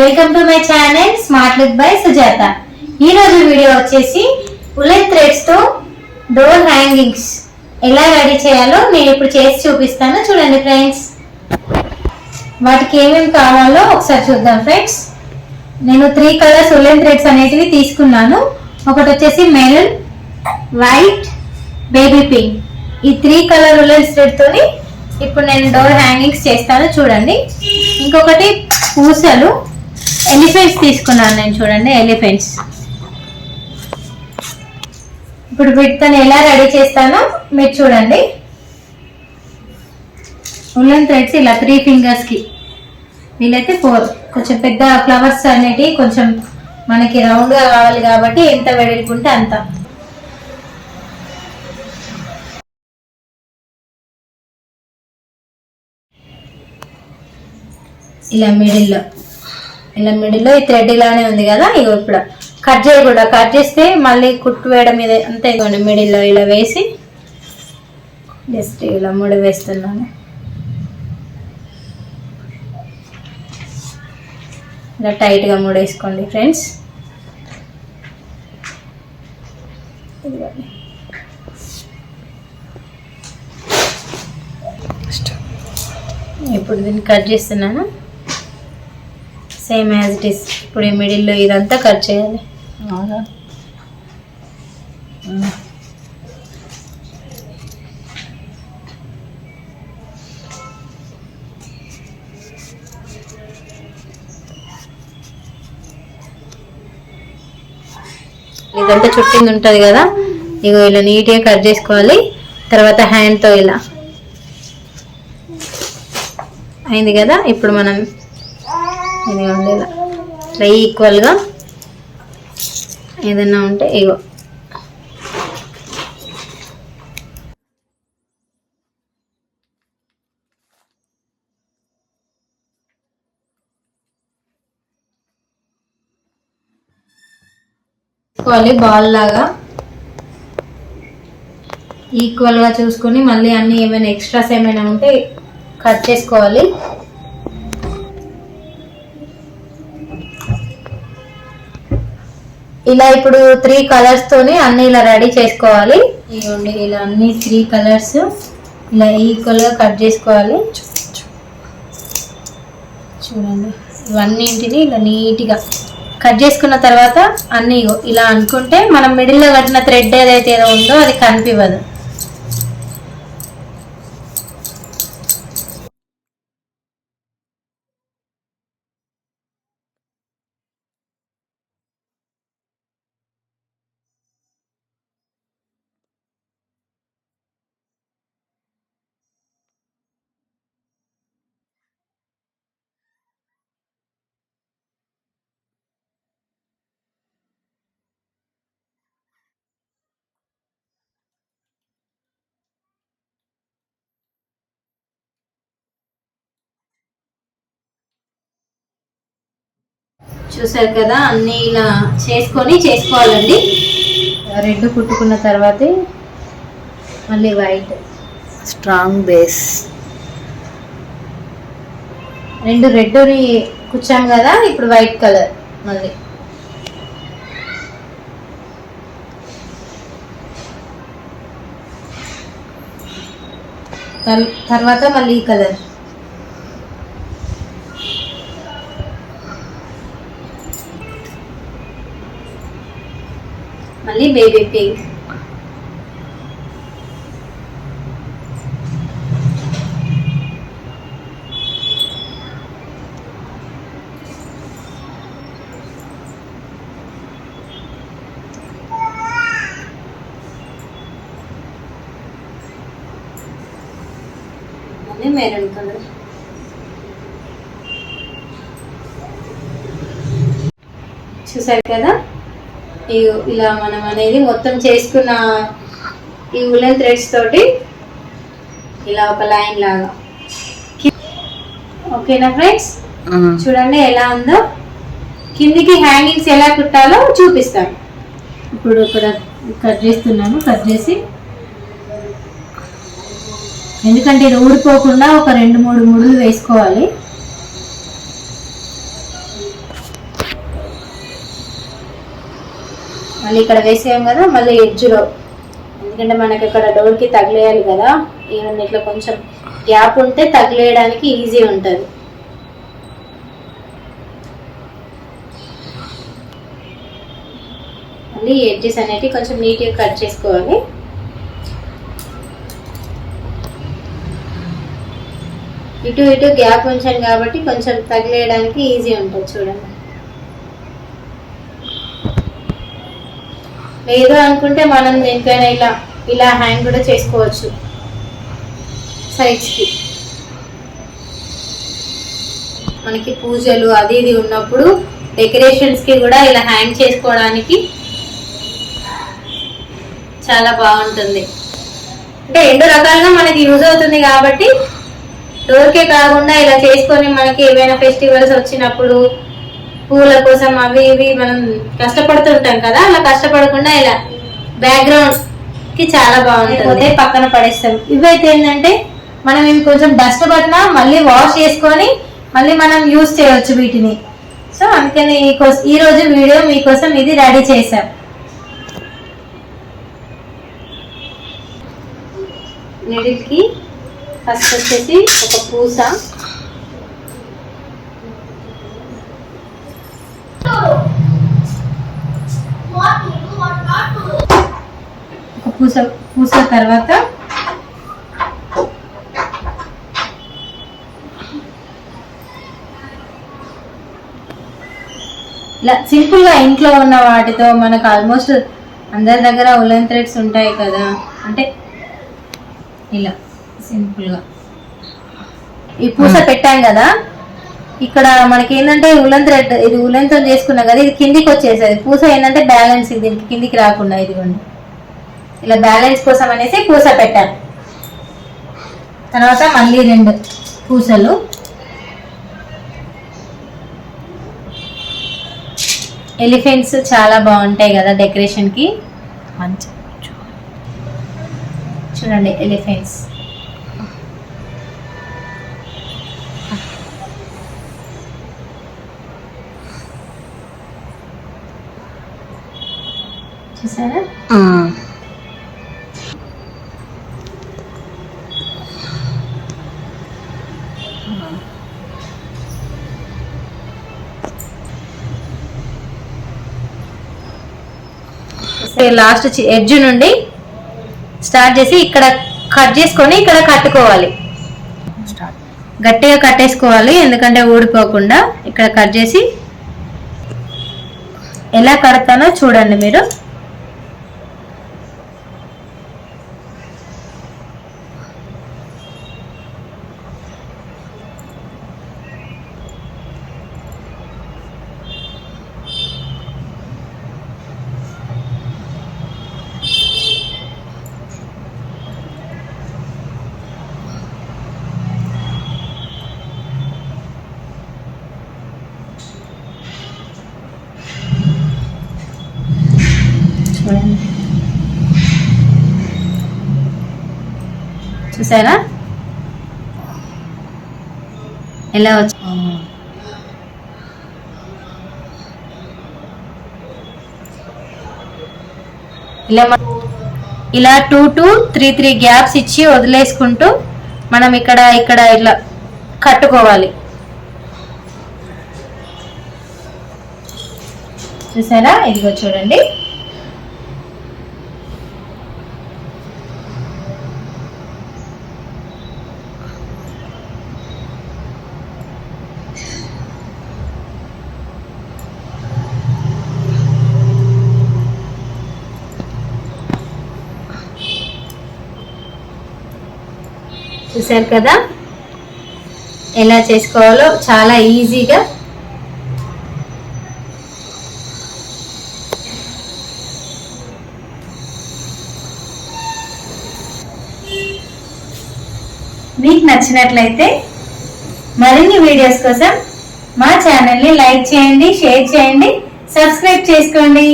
Welcome to my channel smart look by Sujatha. ఈ రోజు video వచ్చేసి ఉలెన్ థ్రెడ్స్ తో డోర్ హ్యాంగింగ్స్ ఎలా రెడీ చేయాలో నేను ఇప్పుడు చేసి చూపిస్తాను. చూడండి ఫ్రెండ్స్, వాటికి ఏమేమి కావాలో ఒకసారి చూద్దాం ఫ్రెండ్స్. నేను 3 కలర్స్ ఉలెన్ థ్రెడ్స్ అనేటివి తీసుకున్నాను. ఒకటి వచ్చేసి మెరూన్, వైట్, బేబీ పింక్. ఈ 3 కలర్ ఉలెన్ థ్రెడ్ తోని ఇప్పుడు నేను డోర్ హ్యాంగింగ్స్ చేస్తాను. చూడండి, ఇంకొకటి పూసలు ఎలిఫెంట్స్ తీసుకున్నాను నేను. చూడండి, ఎలిఫెంట్స్. ఇప్పుడు వీటితో ఎలా రెడీ చేస్తానో మీరు చూడండి. ఉలెన్ థ్రెడ్స్ ఇలా 3 ఫింగర్స్ కి, వీలైతే 4. కొంచెం పెద్ద ఫ్లవర్స్ అనేటివి కొంచెం మనకి రౌండ్ గా కావాలి కాబట్టి ఎంత వెడల్పుంటే అంత. ఇలా మిడిల్లో ఈ థ్రెడ్ ఇలానే ఉంది కదా. ఇగో ఇప్పుడు కట్ చేయకూడదు, కట్ చేస్తే మళ్ళీ కుట్టు వేయడం మీద అంతే. ఇవ్వండి, మిడిల్లో ఇలా వేసి జస్ట్ ఇలా ముడి వేస్తున్నాను. ఇలా టైట్గా ముడేసుకోండి ఫ్రెండ్స్. ఇప్పుడు దీన్ని కట్ చేస్తున్నాను సేమ్ యాజ్ ఇట్ ఈస్. ఇప్పుడు ఈ మిడిల్లో ఇదంతా కట్ చేయాలి. ఇదంతా చుట్టింది ఉంటుంది కదా, ఇగో ఇలా నీట్గా కట్ చేసుకోవాలి. తర్వాత హ్యాండ్తో ఇలా అయింది కదా. ఇప్పుడు మనం ఇది ఇలా ఈక్వల్గా ఏదన్నా ఉంటే ఇగో బాల్ లాగా ఈక్వల్గా చూసుకొని మళ్ళీ అన్ని ఏమైనా ఎక్స్ట్రాస్ ఏమైనా ఉంటే కట్ చేసుకోవాలి. ఇలా ఇప్పుడు 3 కలర్స్ తోని అన్ని ఇలా రెడీ చేసుకోవాలి. ఇవ్వండి, ఇలా అన్ని 3 కలర్స్ ఇలా ఈక్వల్ గా కట్ చేసుకోవాలి. చూడండి, ఇవన్నింటిని ఇలా నీట్గా కట్ చేసుకున్న తర్వాత అన్ని ఇలా అనుకుంటే మనం మిడిల్లో కట్టిన థ్రెడ్ ఏదైతే ఏదో ఉందో అది కనిపివ్వదు. చూసారు కదా, అన్ని ఇలా చేసుకోవాలండి. రెడ్ కుట్టుకున్న తర్వాత మళ్ళీ వైట్ స్ట్రాంగ్ బేస్. 2 రెడ్ని కుచ్చాం కదా, ఇప్పుడు వైట్ కలర్ మళ్ళీ. తర్వాత మళ్ళీ ఈ కలర్. మళ్ళీ బేబీ పింక్. మళ్ళీ మెరూన్ కలర్. చూసారు కదా, ఇలా మనం అనేది మొత్తం చేసుకున్న ఈ ఉలెన్ థ్రెడ్స్ తోటి ఇలా ఒక లైన్ లాగా. ఓకేనా ఫ్రెండ్స్, చూడండి ఎలా ఉందో. కిందికి హ్యాంగింగ్స్ ఎలా కుట్టాలో చూపిస్తాను. ఇప్పుడు ఇక్కడ కట్ చేస్తున్నాను. కట్ చేసి, ఎందుకంటే ఇది ఊడిపోకుండా ఒక 2-3 ముడులు వేసుకోవాలి. మళ్ళీ ఇక్కడ వేసాం కదా, మళ్ళీ ఎడ్జ్లో, ఎందుకంటే మనకి ఇక్కడ డోర్కి తగిలేయాలి కదా, ఈవెన్ ఇట్లా కొంచెం గ్యాప్ ఉంటే తగిలేయడానికి ఈజీ ఉంటుంది. మళ్ళీ ఎడ్జెస్ అనేవి కొంచెం నీట్గా కట్ చేసుకోవాలి. ఇటు ఇటు గ్యాప్ ఉంచాను కాబట్టి కొంచెం తగిలేయడానికి ఈజీ ఉంటుంది. చూడండి, లేదు అనుకుంటే మనం దేనికైనా ఇలా ఇలా హ్యాంగ్ కూడా చేసుకోవచ్చు సైడ్స్కి. మనకి పూజలు అది ఇది ఉన్నప్పుడు డెకరేషన్స్కి కూడా ఇలా హ్యాంగ్ చేసుకోవడానికి చాలా బాగుంటుంది. అంటే రెండు రకాలుగా మనకి యూజ్ అవుతుంది కాబట్టి డోర్కే కాకుండా ఇలా చేసుకొని మనకి ఏవైనా ఫెస్టివల్స్ వచ్చినప్పుడు పూల కోసం అవి ఇవి మనం కష్టపడుతుంటాం కదా, అలా కష్టపడకుండా ఇలా బ్యాక్గ్రౌండ్ కి చాలా బాగుంటుంది. పక్కన పడేస్తాం. ఇవైతే ఏంటంటే మనం ఇవి కొంచెం డస్ట్ పట్టినా మళ్ళీ వాష్ చేసుకొని మళ్ళీ మనం యూజ్ చేయవచ్చు వీటిని. సో అందుకని ఈ రోజు వీడియో మీకోసం ఇది రెడీ చేసాం. నీడిల్ కి ఫస్ట్ వచ్చేసి ఒక పూస, పూస తర్వాత ఇలా సింపుల్ గా ఇంట్లో ఉన్న వాటితో మనకు ఆల్మోస్ట్ అందరి దగ్గర ఉలెన్ థ్రెడ్స్ ఉంటాయి కదా, అంటే ఇలా సింపుల్ గా ఈ పూస పెట్టాం కదా, ఇక్కడ మనకి ఏంటంటే ఉలెన్ థ్రెడ్, ఇది ఉలెన్ తో చేసుకున్నాం కదా, ఇది కిందికి వచ్చేసేది. పూస ఏంటంటే బ్యాలెన్స్, ఇది కిందికి రాకుండా ఇదిగోండి ఇలా బ్యాలెన్స్ కోసం అనేసి పూస పెట్టాను. తర్వాత మళ్ళీ 2 పూసలు, ఎలిఫెంట్స్ చాలా బాగుంటాయి కదా డెకరేషన్ కి. మంచి చూడండి ఎలిఫెంట్స్. చూసారా? లాస్ట్ ఎడ్జ్ నుండి స్టార్ట్ చేసి ఇక్కడ కట్ చేసుకొని ఇక్కడ కట్టుకోవాలి. గట్టిగా కట్టేసుకోవాలి, ఎందుకంటే ఊడిపోకుండా. ఇక్కడ కట్ చేసి ఎలా కడతానో చూడండి మీరు. చూసారా ఎలా వచ్చి? ఇలా 2 to 3 గ్యాప్స్ ఇచ్చి వదిలేసుకుంటూ మనం ఇక్కడ ఇట్లా కట్టుకోవాలి. చూసారా? ఇదిగో చూడండి. చూసారు కదా ఎలా చేసుకోవాలో, చాలా ఈజీగా. మీకు నచ్చినట్లయితే మరిన్ని వీడియోస్ కోసం మా ఛానల్ని లైక్ చేయండి, షేర్ చేయండి, సబ్స్క్రైబ్ చేసుకోండి.